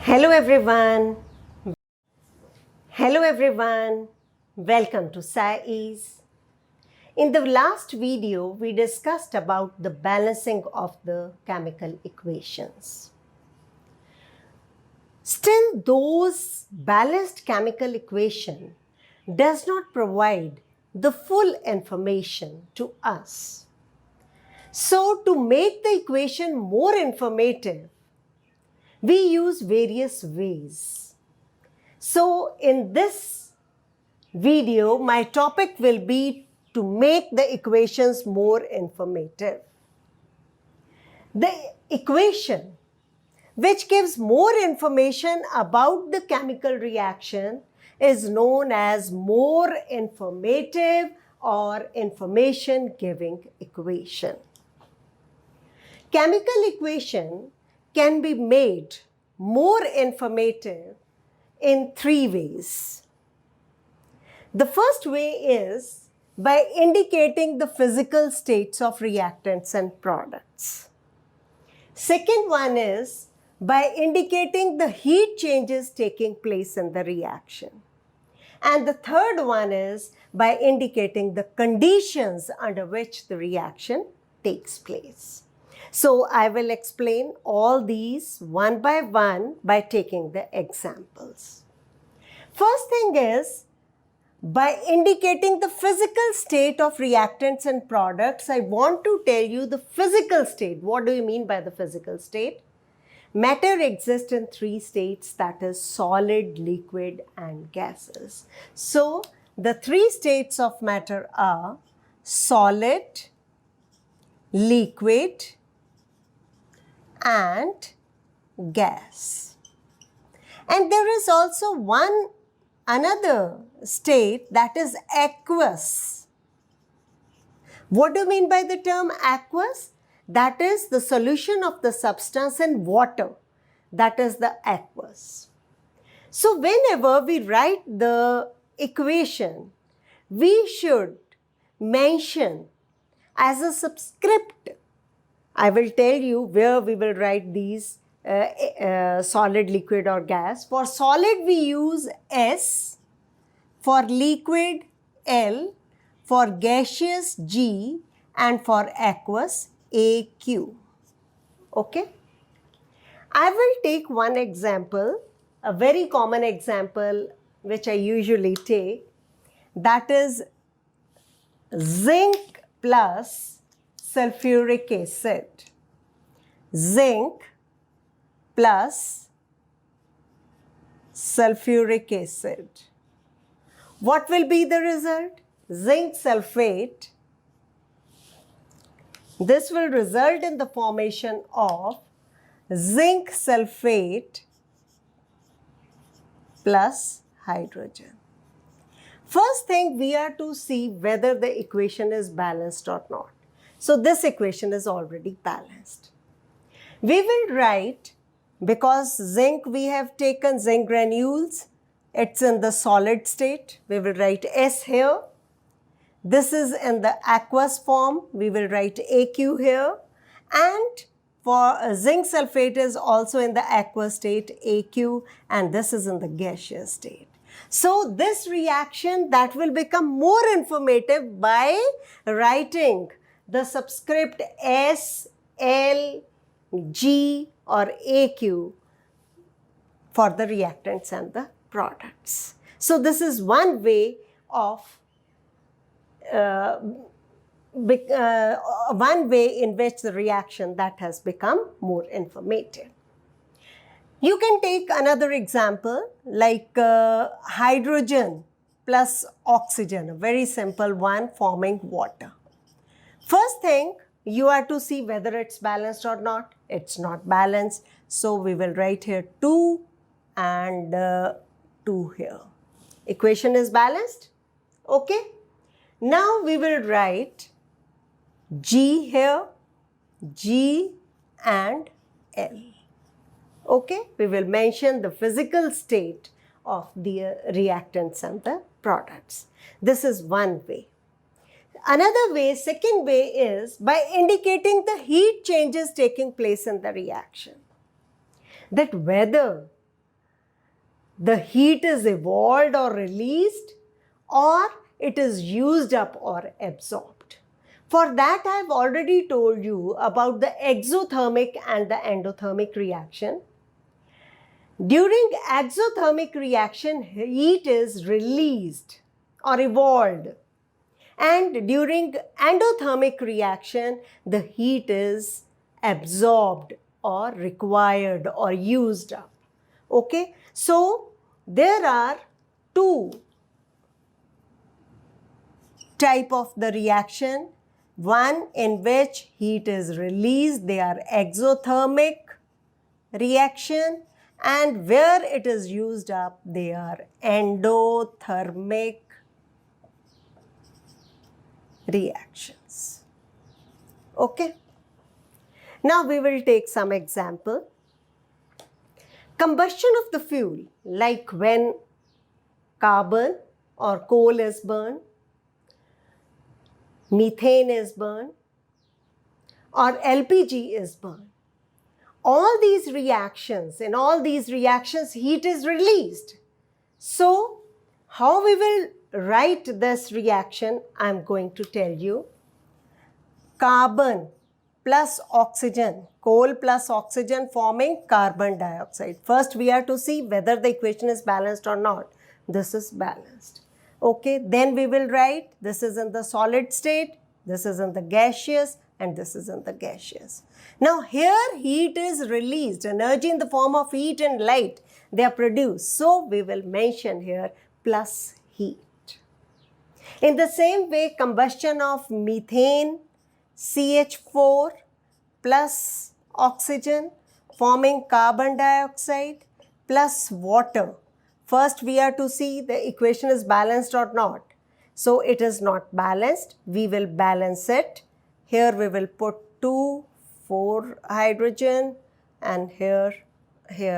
Hello everyone. Hello everyone. Welcome to SCI-EASE. In the last video, we discussed about the balancing of the chemical equations. Still, those balanced chemical equation does not provide the full information to us. So, to make the equation more informative, we use various ways. So, in this video, my topic will be to make the equations more informative. The equation which gives more information about the chemical reaction is known as more informative or information giving equation. Chemical equation can be made more informative in three ways. The first way is by indicating the physical states of reactants and products. Second one is by indicating the heat changes taking place in the reaction. And the third one is by indicating the conditions under which the reaction takes place. So I will explain all these one by taking the examples. First thing is, by indicating the physical state of reactants and products, I want to tell you the physical state. What do you mean by the physical state? Matter exists in three states, that is solid, liquid, and gases. So the three states of matter are solid, liquid, and gas. And there is also another state, that is aqueous. What do you mean by the term aqueous? That is the solution of the substance in water. That is the aqueous. So whenever we write the equation, we should mention as a subscript. I will tell you where we will write these solid, liquid, or gas. For solid, we use S. For liquid, L. For gaseous, G. And for aqueous, AQ. Okay? I will take one example, a very common example which I usually take. That is zinc plus sulfuric acid. Zinc plus sulfuric acid. What will be the result? Zinc sulfate. This will result in the formation of zinc sulfate plus hydrogen. First thing, we are to see whether the equation is balanced or not. So this equation is already balanced. We will write, because zinc we have taken zinc granules, it's in the solid state. We will write S here. This is in the aqueous form. We will write AQ here. And for zinc sulfate is also in the aqueous state, AQ, and this is in the gaseous state. So this reaction that will become more informative by writing the subscript S, L, G or AQ for the reactants and the products. So this is one way of one way in which the reaction that has become more informative. You can take another example like hydrogen plus oxygen, a very simple one, forming water. First thing, you are to see whether it's balanced or not. It's not balanced. So we will write here 2 and 2 here. Equation is balanced. Okay. Now we will write G here, G and L. Okay. We will mention the physical state of the reactants and the products. This is one way. Another way, second way, is by indicating the heat changes taking place in the reaction. That whether the heat is evolved or released, or it is used up or absorbed. For that, I have already told you about the exothermic and the endothermic reaction. During exothermic reaction, heat is released or evolved. And during endothermic reaction, the heat is absorbed or required or used up. Okay, so there are two type of the reaction. One in which heat is released, they are exothermic reaction, and where it is used up, they are endothermic reactions. Okay. Now we will take some example. Combustion of the fuel, like when carbon or coal is burned, methane is burned, or LPG is burned. All these reactions, in all these reactions, heat is released. So, how we will write this reaction, I am going to tell you. Carbon plus oxygen, coal plus oxygen forming carbon dioxide. First, we have to see whether the equation is balanced or not. This is balanced. Okay, then we will write this is in the solid state, this is in the gaseous, and this is in the gaseous. Now, here heat is released, energy in the form of heat and light, they are produced. So, we will mention here plus heat. In the same way, combustion of methane, CH4 plus oxygen forming carbon dioxide plus water. First, we are to see the equation is balanced or not. So, it is not balanced. We will balance it. Here we will put 2, 4 hydrogen, and here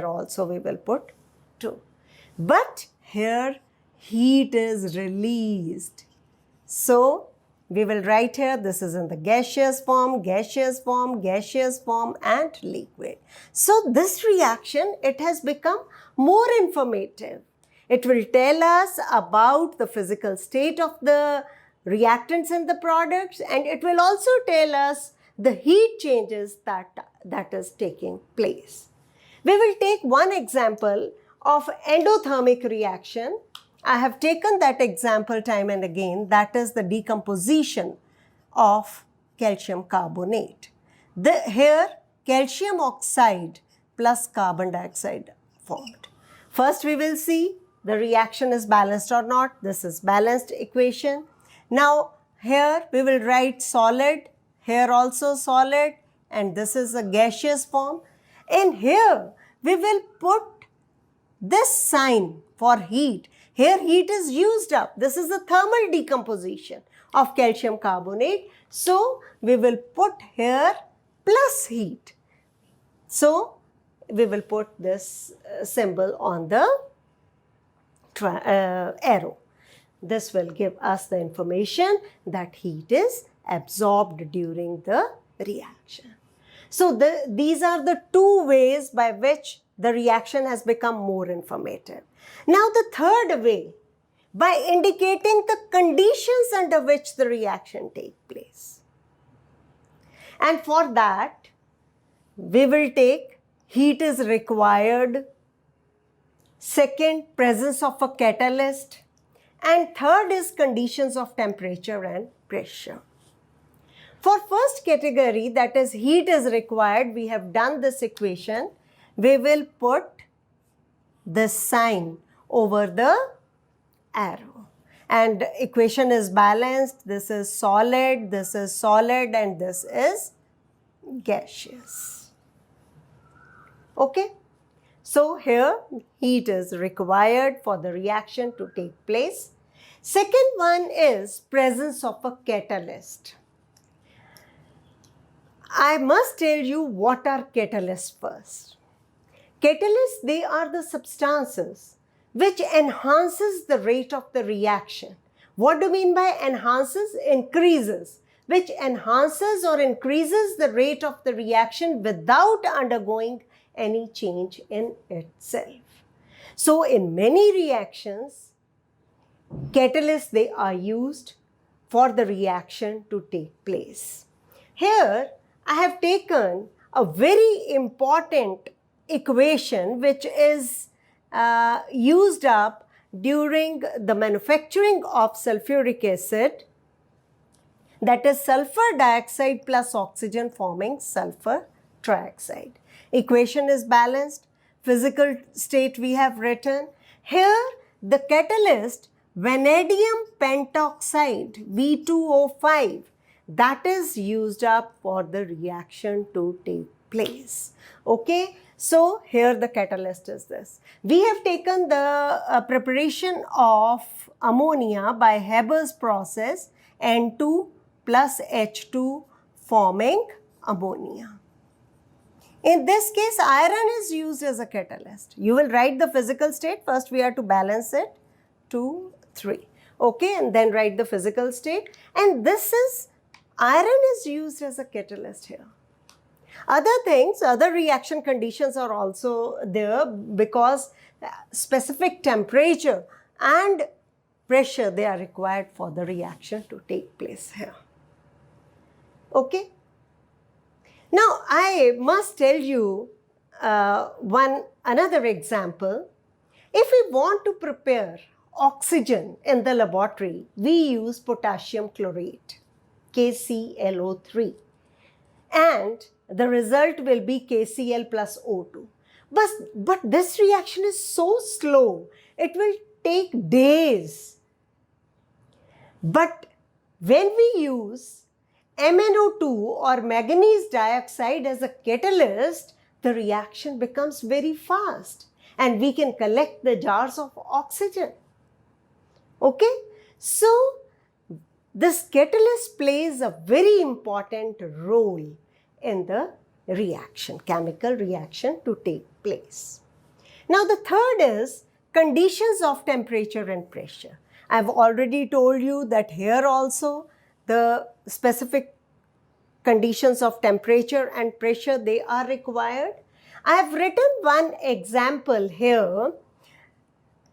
also we will put 2. But here heat is released. So, we will write here this is in the gaseous form, gaseous form, gaseous form, and liquid. So, this reaction, it has become more informative. It will tell us about the physical state of the reactants in the products, and it will also tell us the heat changes that is taking place. We will take one example of endothermic reaction. I have taken that example time and again, that is the decomposition of calcium carbonate. Here calcium oxide plus carbon dioxide formed. First we will see the reaction is balanced or not. This is balanced equation. Now here we will write solid, here also solid, and this is a gaseous form. And here we will put this sign for heat. Here heat is used up. This is the thermal decomposition of calcium carbonate. So we will put here plus heat. So we will put this symbol on the arrow. This will give us the information that heat is absorbed during the reaction. So these are the two ways by which the reaction has become more informative. Now the third way, by indicating the conditions under which the reaction takes place. And for that, we will take heat is required, second, presence of a catalyst, and third is conditions of temperature and pressure. For first category, that is heat is required, we have done this equation. We will put this sign over the arrow. And equation is balanced. This is solid, and this is gaseous. Okay. So here heat is required for the reaction to take place. Second one is presence of a catalyst. I must tell you what are catalysts first. Catalysts, they are the substances which enhances the rate of the reaction. What do you mean by enhances? Increases, which enhances or increases the rate of the reaction without undergoing any change in itself. So in many reactions, catalysts, they are used for the reaction to take place. Here, I have taken a very important equation which is used up during the manufacturing of sulfuric acid, that is sulfur dioxide plus oxygen forming sulfur trioxide. Equation is balanced. Physical state we have written. Here the catalyst vanadium pentoxide V2O5, that is used up for the reaction to take place. Okay, so here the catalyst is this. We have taken the preparation of ammonia by Haber's process, N2 plus H2 forming ammonia. In this case, iron is used as a catalyst. You will write the physical state. First, we are to balance it. 2, 3. Okay, and then write the physical state. And this is, iron is used as a catalyst here. Other things, other reaction conditions are also there because specific temperature and pressure, they are required for the reaction to take place here. Okay. Now, I must tell you another example. If we want to prepare oxygen in the laboratory, we use potassium chlorate, KClO3, and the result will be KCl plus O2. But this reaction is so slow, it will take days. But when we use MnO2 or manganese dioxide as a catalyst, the reaction becomes very fast and we can collect the jars of oxygen. Okay, so this catalyst plays a very important role in the reaction, chemical reaction to take place. Now the third is conditions of temperature and pressure. I have already told you that here also the specific conditions of temperature and pressure, they are required. I have written one example here.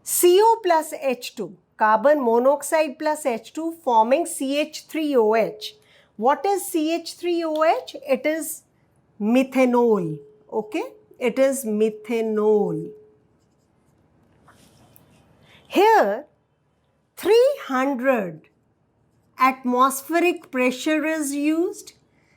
CO plus H2, carbon monoxide plus H2 forming CH3OH. What is CH3OH? It is methanol. Okay, it is methanol. Here 300 atmospheric pressure is used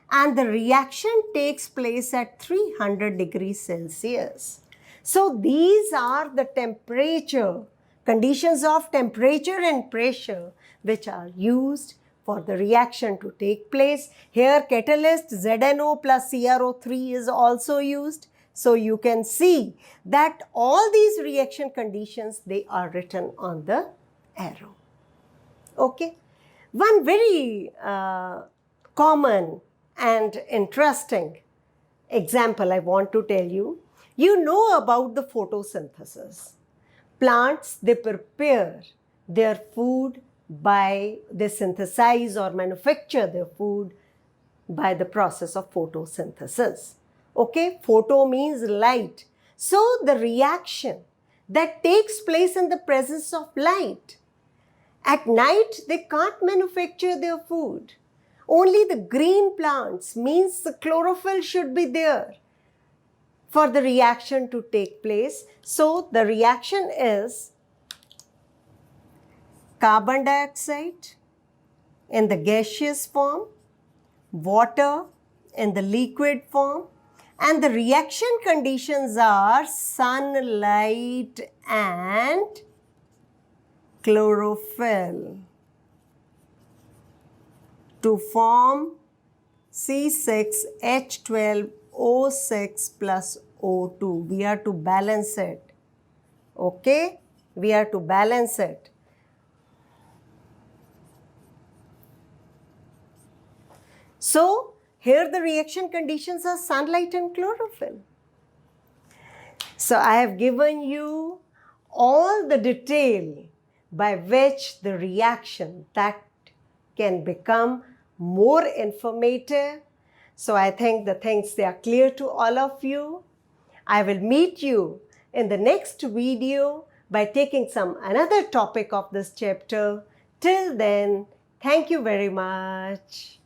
and the reaction takes place at 300 degrees Celsius. So these are the temperature, conditions of temperature and pressure which are used for the reaction to take place. Here catalyst ZNO plus CrO3 is also used. So you can see that all these reaction conditions, they are written on the arrow. Okay. One very common and interesting example I want to tell you. You know about the photosynthesis. Plants, they prepare their food they synthesize or manufacture their food by the process of photosynthesis. Okay, photo means light. So the reaction that takes place in the presence of light. At night, they can't manufacture their food. Only the green plants, means the chlorophyll should be there for the reaction to take place. So the reaction is carbon dioxide in the gaseous form, water in the liquid form, and the reaction conditions are sunlight and chlorophyll to form C6H12O6 plus O2. We are to balance it. Okay? We are to balance it. So, here the reaction conditions are sunlight and chlorophyll. So, I have given you all the detail by which the reaction that can become more informative. So I think the things, they are clear to all of you. I will meet you in the next video by taking some another topic of this chapter. Till then, thank you very much.